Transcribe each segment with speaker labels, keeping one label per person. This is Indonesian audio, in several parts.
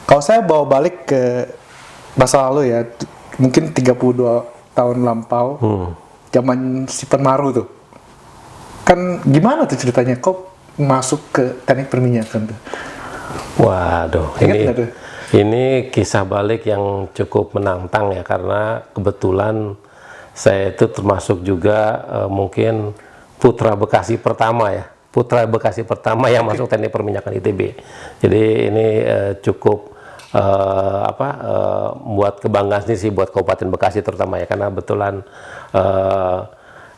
Speaker 1: Kalau saya bawa balik ke masa lalu ya, mungkin 32 tahun lampau, zaman si Penmaru tuh. Kan gimana tuh ceritanya? Kok masuk ke teknik perminyakan tuh?
Speaker 2: Waduh,
Speaker 1: Ingat nggak tuh?
Speaker 2: ini kisah balik yang cukup menantang ya, karena kebetulan saya itu termasuk juga mungkin putra Bekasi pertama ya, putra Bekasi pertama yang masuk teknik perminyakan ITB. Jadi ini cukup buat kebanggaan sih buat Kabupaten Bekasi terutama ya, karena kebetulan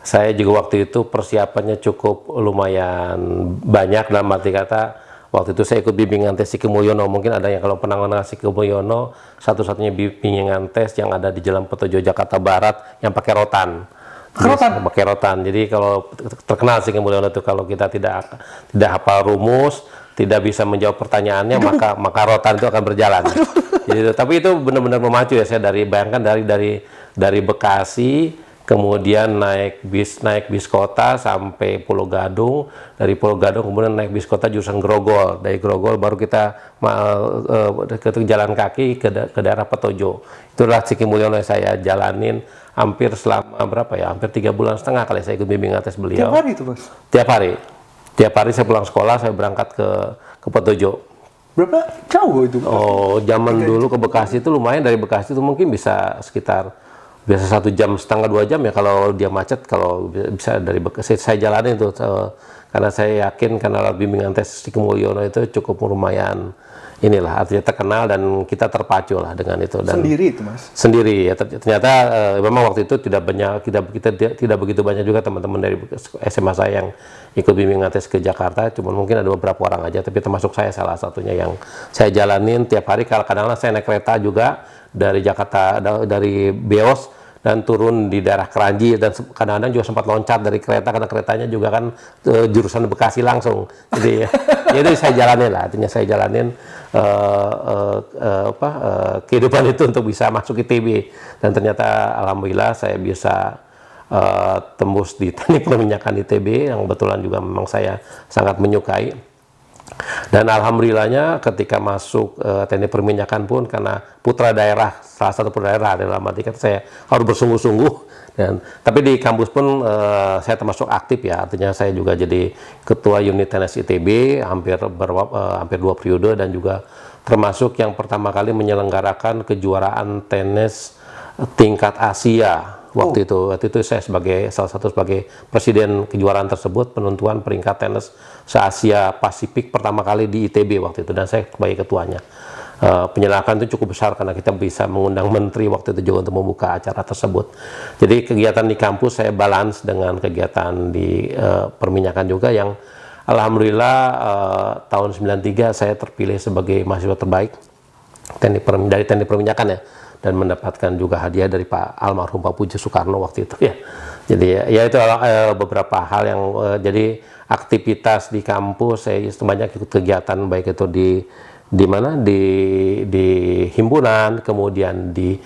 Speaker 2: saya juga waktu itu persiapannya cukup lumayan banyak, dalam arti kata waktu itu saya ikut bimbingan tes Siki Mulyono. Mungkin ada yang kalau pernah mengenal Siki Mulyono, satu-satunya bimbingan tes yang ada di Jalan Petojo Jakarta Barat yang pakai rotan. Pakai rotan. Jadi kalau terkenal Siki Mulyono itu, kalau kita tidak hafal rumus, tidak bisa menjawab pertanyaannya, maka rotan itu akan berjalan. Jadi, tapi itu benar-benar memacu ya. Saya bayangkan dari Bekasi, kemudian naik bis kota sampai Pulau Gadung, dari Pulau Gadung kemudian naik bis kota jurusan Grogol, dari Grogol baru kita ke jalan kaki ke daerah Petojo. Itulah Siki Mulyono yang saya jalanin hampir selama berapa ya, hampir 3,5 bulan kali saya ikut bimbingan tes beliau.
Speaker 1: Tiap hari itu, Mas?
Speaker 2: Tiap hari saya pulang sekolah, saya berangkat ke Petojo.
Speaker 1: Berapa jauh itu?
Speaker 2: Oh, zaman dulu ke Bekasi itu lumayan, dari Bekasi itu mungkin bisa sekitar biasa 1,5 jam 2 jam ya kalau dia macet. Kalau bisa dari Bekasi saya jalanin itu karena saya yakin karena bimbingan tes Siki Mulyono itu cukup lumayan inilah, artinya terkenal dan kita terpacu lah dengan itu. Dan
Speaker 1: Sendiri itu, Mas?
Speaker 2: Sendiri ya, ternyata memang waktu itu tidak begitu banyak juga teman-teman dari SMA saya yang ikut bimbingan tes ke Jakarta, cuma mungkin ada beberapa orang aja, tapi termasuk saya salah satunya yang saya jalanin tiap hari. Kadang-kadang saya naik kereta juga dari Jakarta, dari Beos, dan turun di daerah Keranji, dan kadang-kadang juga sempat loncat dari kereta karena keretanya juga kan jurusan Bekasi langsung. Jadi ya itu saya jalanin lah, artinya saya jalanin kehidupan itu untuk bisa masuk ITB, dan ternyata alhamdulillah saya bisa tembus di teknik perminyakan ITB yang kebetulan juga memang saya sangat menyukai. Dan alhamdulillahnya ketika masuk teknik perminyakan pun, karena putra daerah, salah satu putra daerah, dalam arti kata saya harus bersungguh-sungguh. Tapi di kampus pun saya termasuk aktif ya, artinya saya juga jadi ketua unit tenis ITB hampir 2 periode, dan juga termasuk yang pertama kali menyelenggarakan kejuaraan tenis tingkat Asia. Waktu itu saya salah satu sebagai presiden kejuaraan tersebut, penentuan peringkat tenis se-Asia Pasifik pertama kali di ITB waktu itu, dan saya sebagai ketuanya. Penyelenggaraan itu cukup besar karena kita bisa mengundang menteri waktu itu juga untuk membuka acara tersebut. Jadi kegiatan di kampus saya balance dengan kegiatan di perminyakan juga, yang alhamdulillah tahun 93 saya terpilih sebagai mahasiswa terbaik dari teknik perminyakan ya, dan mendapatkan juga hadiah dari Pak almarhum Pak Puji Soekarno waktu itu ya. Jadi ya itu beberapa hal yang jadi aktivitas di kampus. Saya banyak ikut kegiatan, baik itu di himpunan, kemudian di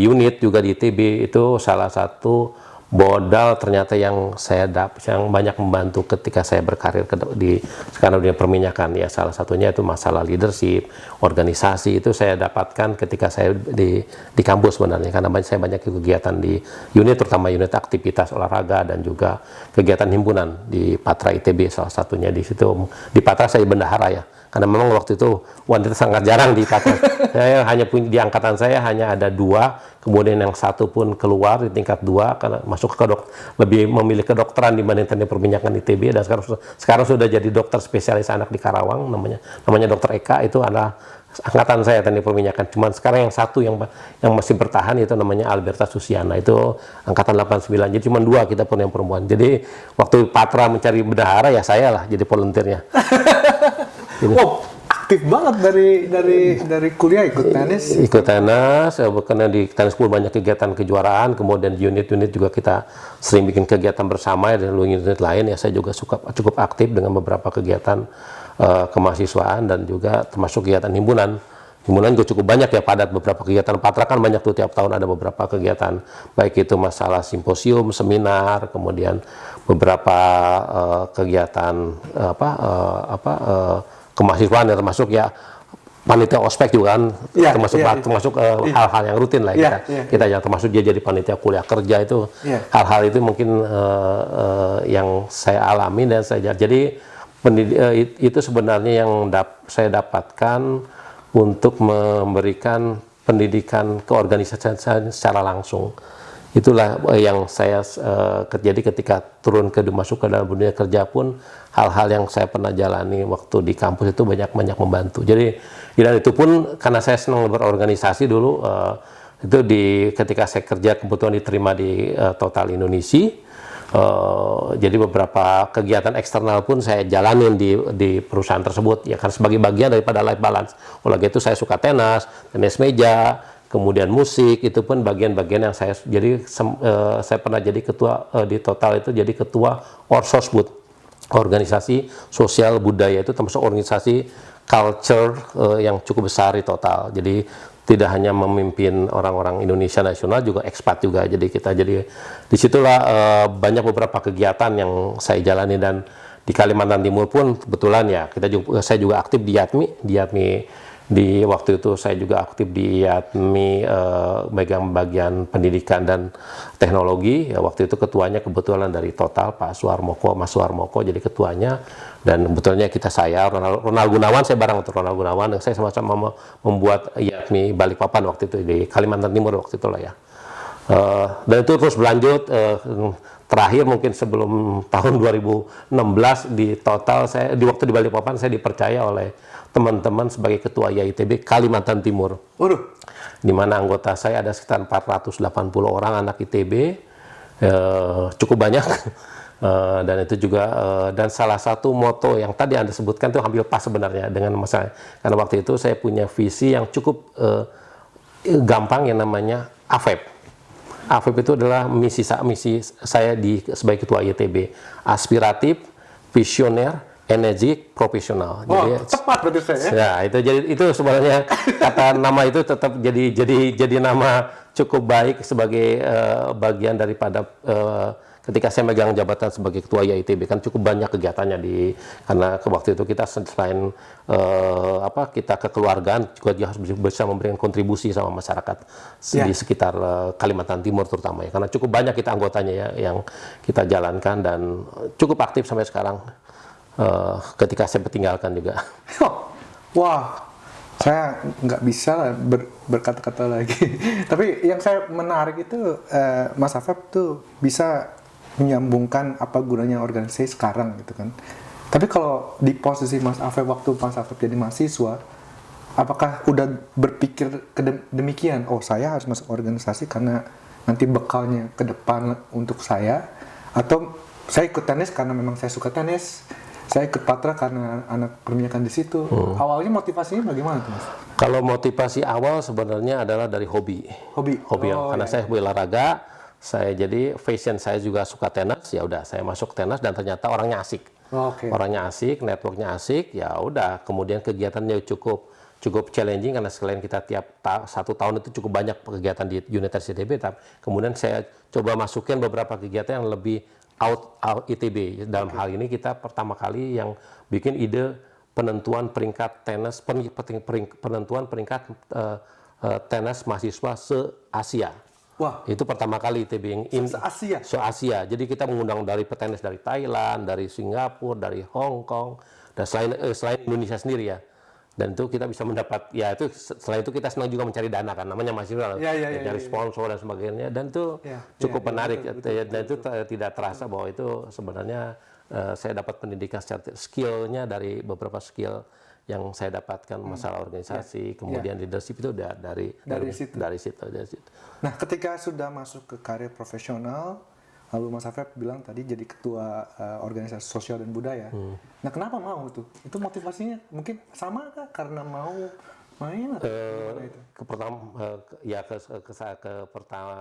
Speaker 2: unit juga di ITB. Itu salah satu modal ternyata yang saya yang banyak membantu ketika saya berkarir di sekarang dunia perminyakan ya. Salah satunya itu masalah leadership, organisasi, itu saya dapatkan ketika saya di kampus sebenarnya, karena saya banyak kegiatan di unit, terutama unit aktivitas olahraga dan juga kegiatan himpunan di Patra ITB. Salah satunya di situ, di Patra saya bendahara ya, karena memang waktu itu wanita sangat jarang di Patra. Saya hanya punya, di angkatan saya hanya ada 2, kemudian yang satu pun keluar di tingkat 2 karena masuk ke lebih memilih kedokteran dibanding teknik perminyakan ITB, dan sekarang sudah jadi dokter spesialis anak di Karawang, namanya Dokter Eka. Itu adalah angkatan saya teknik perminyakan. Cuman sekarang yang satu yang masih bertahan itu namanya Alberta Susiana, itu angkatan 89. Jadi cuma 2 kita pun yang perempuan. Jadi waktu Patra mencari bendahara ya saya lah jadi volunteernya.
Speaker 1: Wow, aktif banget dari kuliah ikut tenis.
Speaker 2: Ikut tenis, karena di tenis pun banyak kegiatan kejuaraan, kemudian di unit-unit juga kita sering bikin kegiatan bersama ya, dan unit-unit lain ya. Saya juga cukup aktif dengan beberapa kegiatan kemahasiswaan dan juga termasuk kegiatan himpunan. Himpunan juga cukup banyak ya, padat beberapa kegiatan. Patra kan banyak tuh, tiap tahun ada beberapa kegiatan, baik itu masalah simposium, seminar, kemudian beberapa kegiatan kemahasiswaan ya, termasuk ya panitia ospek juga kan,
Speaker 1: Iya,
Speaker 2: termasuk
Speaker 1: iya, iya.
Speaker 2: termasuk hal-hal yang rutin lah
Speaker 1: Iya,
Speaker 2: kita
Speaker 1: iya,
Speaker 2: kita yang termasuk dia jadi panitia kuliah kerja itu
Speaker 1: Iya.
Speaker 2: hal-hal itu mungkin yang saya alami dan jadi itu sebenarnya yang saya dapatkan untuk memberikan pendidikan keorganisasian secara langsung. Itulah yang saya jadi ketika turun masuk ke dalam dunia kerja pun hal-hal yang saya pernah jalani waktu di kampus itu banyak membantu. Jadi dan itu pun karena saya senang berorganisasi dulu itu ketika saya kerja kebetulan diterima di Total Indonesia. Jadi beberapa kegiatan eksternal pun saya jalanin di perusahaan tersebut ya kan sebagai bagian daripada life balance. Oleh itu saya suka tenis meja, kemudian musik itu pun bagian-bagian yang saya jadi saya pernah jadi ketua di Total itu jadi ketua Orsosbud, organisasi sosial budaya itu termasuk organisasi culture yang cukup besar di Total. Jadi tidak hanya memimpin orang-orang Indonesia nasional, juga ekspat juga. Jadi disitulah banyak beberapa kegiatan yang saya jalani dan di Kalimantan Timur pun kebetulan ya saya juga aktif di YATMI di waktu itu saya juga aktif di YATMI megang bagian pendidikan dan teknologi ya waktu itu ketuanya kebetulan dari Total Mas Suarmoko jadi ketuanya dan sebetulnya Ronald Gunawan saya bareng untuk Ronald Gunawan dan saya sama-sama membuat YATMI Balikpapan waktu itu di Kalimantan Timur waktu itu lah ya dan itu terus berlanjut terakhir mungkin sebelum tahun 2016 di Total di waktu di Balikpapan saya dipercaya oleh teman-teman sebagai ketua YITB Kalimantan Timur.
Speaker 1: Waduh.
Speaker 2: Di mana anggota saya ada sekitar 480 orang anak ITB, cukup banyak. Dan itu juga dan salah satu moto yang tadi Anda sebutkan itu hampir pas sebenarnya dengan masalah karena waktu itu saya punya visi yang cukup gampang yang namanya AFEP. AFEP itu adalah misi saya sebagai ketua YITB, aspiratif, visioner, energik, profesional.
Speaker 1: Oh, jadi tepat berarti saya.
Speaker 2: Ya, itu sebenarnya kata nama itu tetap jadi nama cukup baik sebagai bagian daripada ketika saya megang jabatan sebagai ketua YITB kan cukup banyak kegiatannya karena waktu itu kita selain kita kekeluargaan juga harus bisa memberikan kontribusi sama masyarakat di sekitar Kalimantan Timur terutama ya karena cukup banyak kita anggotanya ya yang kita jalankan dan cukup aktif sampai sekarang. Ketika saya tinggalkan juga.
Speaker 1: Wah, saya nggak bisa berkata-kata lagi. Tapi yang saya menarik itu Mas Afef tuh bisa menyambungkan apa gunanya organisasi sekarang gitu kan. Tapi kalau di posisi Mas Afef waktu Mas Afef jadi mahasiswa, apakah udah berpikir demikian? Oh, saya harus masuk organisasi karena nanti bekalnya ke depan untuk saya, atau saya ikut tenis karena memang saya suka tenis. Saya ikut Patra karena anak perminyakan di situ. Awalnya motivasinya bagaimana tuh, Mas?
Speaker 2: Kalau motivasi awal sebenarnya adalah dari hobi. Karena saya hobi olahraga, saya jadi fashion saya juga suka tenis. Ya udah, saya masuk tenis dan ternyata orangnya asik. Orangnya asik, networknya asik. Ya udah, kemudian kegiatannya cukup challenging karena selain kita tiap satu tahun itu cukup banyak kegiatan di Universitas ITB. Kemudian saya coba masukin beberapa kegiatan yang lebih out ITB. Dalam hal ini kita pertama kali yang bikin ide penentuan peringkat tenis, penentuan peringkat tenis mahasiswa se-Asia.
Speaker 1: Wah.
Speaker 2: Itu pertama kali ITB yang se-Asia. Jadi kita mengundang dari petenis dari Thailand, dari Singapura, dari Hong Kong, dan selain Indonesia sendiri ya. Dan itu kita bisa mendapat setelah itu kita senang juga mencari dana kan namanya mahasiswa mencari sponsor dan sebagainya dan itu cukup menarik dan itu tidak terasa bahwa itu sebenarnya saya dapat pendidikan secara skillnya dari beberapa skill yang saya dapatkan masalah organisasi kemudian leadership itu dari situ.
Speaker 1: Nah ketika sudah masuk ke karir profesional lalu Mas Afef bilang tadi jadi ketua organisasi sosial dan budaya. Nah kenapa mau tuh? Itu motivasinya mungkin sama kah? Karena mau main atau gimana itu?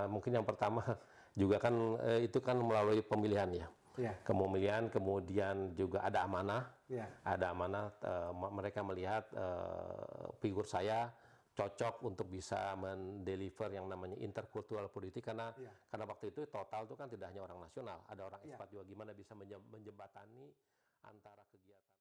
Speaker 2: Mungkin yang pertama juga kan itu kan melalui pemilihan ya. Kemudian juga ada amanah. Ada amanah mereka melihat figur saya cocok untuk bisa mendeliver yang namanya interkultural politik karena waktu itu Total itu kan tidak hanya orang nasional, ada orang ekspat juga gimana bisa menjembatani antara kegiatan